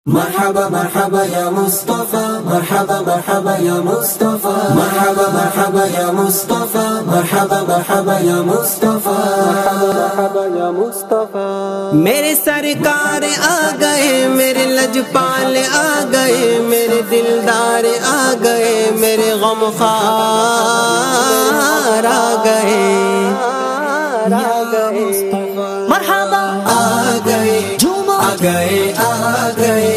مرحبا مرحبا يا مصطفى، مرحبا مرحبا يا مصطفى، مرحبا مرحبا يا مصطفى، مرحبا مرحبا يا مصطفى، مرحبا مرحبا يا مصطفى۔ میرے سرکار آ گئے، میرے لجپال آ گئے، میرے دلدار آ گئے، میرے غمخوار آ گئے، مرحبا آ گئے آ گئے آ گئے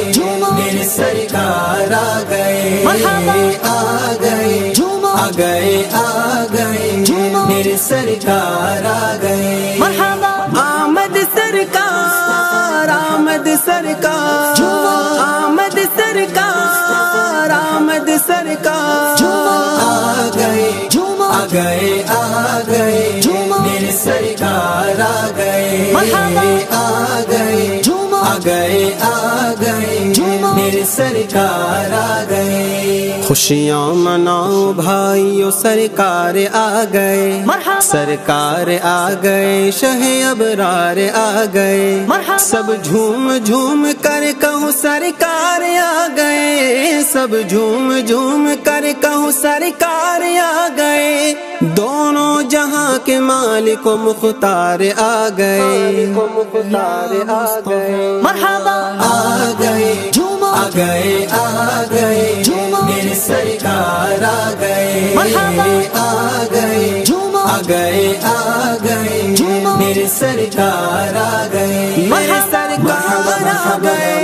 میرے سرکار آ گئے، مرحبا آ گئے آ گئے آ گئے میرے سرکار آ گئے، مرحبا آمد سرکار، آمد سرکار، آمد سرکار، آمد سرکار، آ گئے آ گئے آ گئے میرے سرکار آ گئے، مرحبا آ گئے آ گئے آ گئے میرے سرکار آ گئے۔ خوشیاں مناؤ بھائیو، سرکار آ گئے، سرکار آ گئے، شہ ابرار آ گئے، سب جھوم جھوم کر کہوں سرکار آ گئے، سب جھوم جھوم کر کہوں سرکار آ گئے، دونوں جہاں کے مالک و مختار آ گئے، مرحبا آ گئے آ گئے آ گئے میرے سرکار آ گئے، مرحبا آ گئے آ گئے آ گئے میرے سرکار آ گئے، میرے سرکار آ گئے،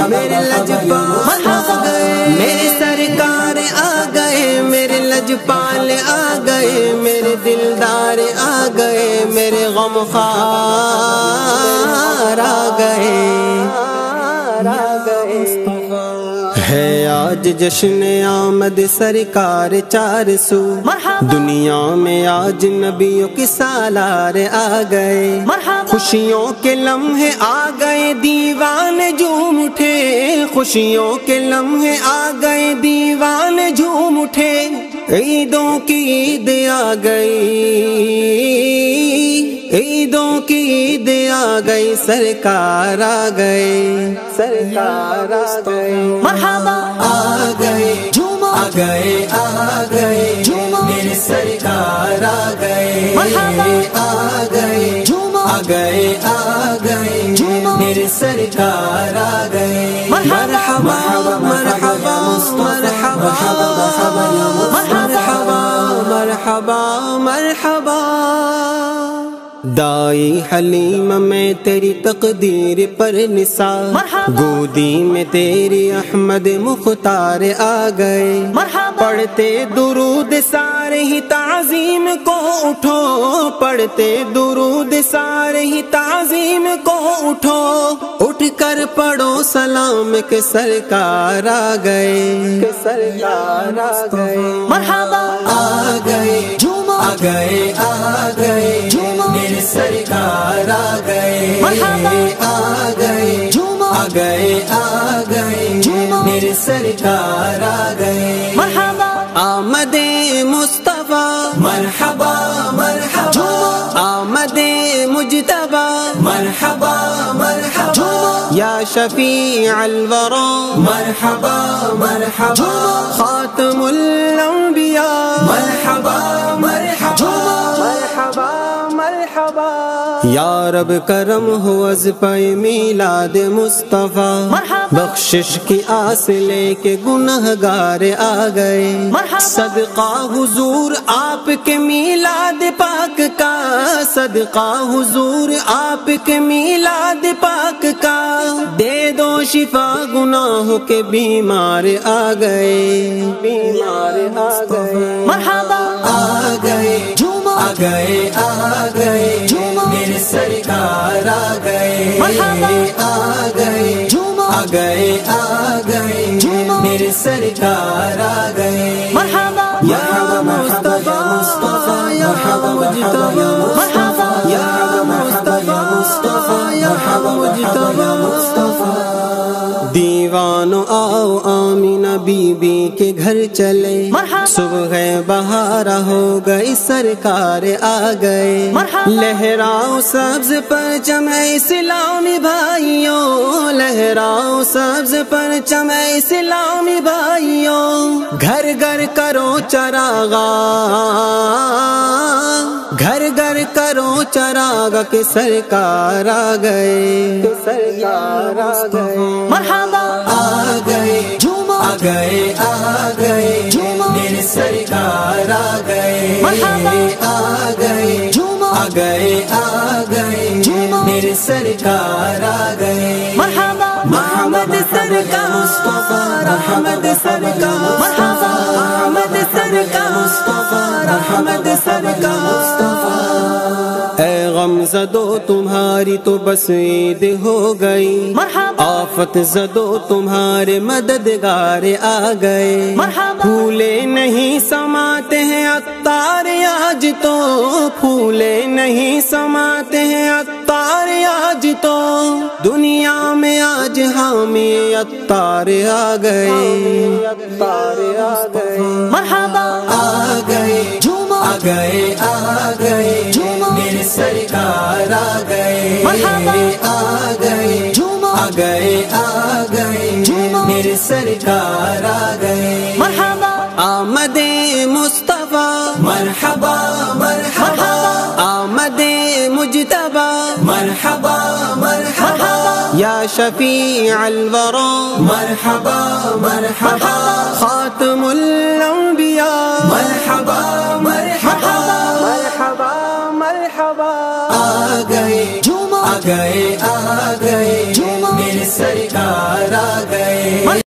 میرے لجپال آ گئے، میرے سرکار آ گئے، میرے لجپال آ گئے، میرے دلدار آ گئے، میرے غمخوار آ گئے، ہے آج جشن آمد سرکار چار سو، دنیا میں آج نبیوں کی سالار آ گئے، خوشیوں کے لمحے آ گئے، دیوان جھوم اٹھے، خوشیوں کے لمحے آ گئے، دیوان جھوم اٹھے، عیدوں کی عید آ گئی، عیدوں کی عید آ گئی، سرکار آ گئے، سرکار آ گئے، مرحبا آ گئے آ گئے آ گئے میرے سرکار آ گئے، مرحبا آ گئے آ گئے آ گئے میرے سرکار آ گئے، مرحبا مرحبا مرحبا مرحبا مرحبا مرحبا، دائی حلیم میں تیری تقدیر پر نثار، گودی میں تیری احمد مختار آ گئے، پڑھتے درود سارے ہی تعظیم کو اٹھو، پڑھتے درود سارے ہی تعظیم کو اٹھو، اٹھ کر پڑھو سلام کے سرکار آ گئے، کہ سرکار آ گئے، مرحبا آ گئے آ گئے آ گئے میرے سرکار آ گئے، مرحبا آ گئے آ گئے آ گئے میرے سرکار آ گئے، مرحبا آمد مصطفیٰ، مرحبا مرحبا آمد مجتبی، مرحبا مرحبا یا شفیع الورا، مرحبا مرحبا خاتم الانبیاء، مرحبا مرحبا مرحبا مرحبا، یا رب کرم ہو از پہ میلاد مصطفیٰ، بخشش کی آس لے کے گنہگار آ گئے، صدقہ حضور آپ کے میلاد پاک کا، صدقہ حضور آپ کے میلاد پاک کا، دے دو شفا گناہوں کے بیمار آ گئے، بیمار آ گئے، مرحبا آ گئے آ گئے آ گئے میرے سرکار آ گئے، مرحبا آ گئے آ گئے آ گئے میرے سرکار آ گئے، مرحبا یا مصطفیٰ، یا مجتبی، مرحبا یا مصطفیٰ، یا مجتبی، دیوانو آؤ آمین نبی بی کے گھر چلے صبح بہار ہو گئی سرکار آ گئے لہراؤ سبز پرچم اسلامی بھائیوں لہراؤ سبز پرچم اسلامی بھائیوں گھر گھر کرو چراغا گھر گھر کرو چراغا کہ سرکار آ گئے سرکار آ گئے مرحبا آ گئے آ گئے آ گئے میرے سرکار آ گئے آ گئے آ گئے آ گئے میرے سرکار آ گئے مرحبا محمد سرکار مصطفیٰ رحمت سرکار محمد سرکار مصطفیٰ رحمت سرکار اے غم زدو تمہاری تو بس عید ہو گئی آفت زدو تمہارے مددگار آ گئے پھولے نہیں سماتے ہیں عطار آج تو پھولے نہیں سماتے ہیں عطار آج تو دنیا میں آج حامی عطار آ گئے عطار آ گئے مرحبا آ گئے آ گئے آ گئے میرے سرکار آ گئے آ گئے آ گئے آ گئے میرے سرکار آ گئے مرحبا آمد مصطفیٰ مرحبا مرحبا آمد مجتبی مرحبا مرحبا یا شفیع الورا مرحبا مرحبا خاتم الانبیاء مرحبا مرحبا مرحبا مرحبا آ گئے آ گئے آ گئے میرے سرکار آ گئے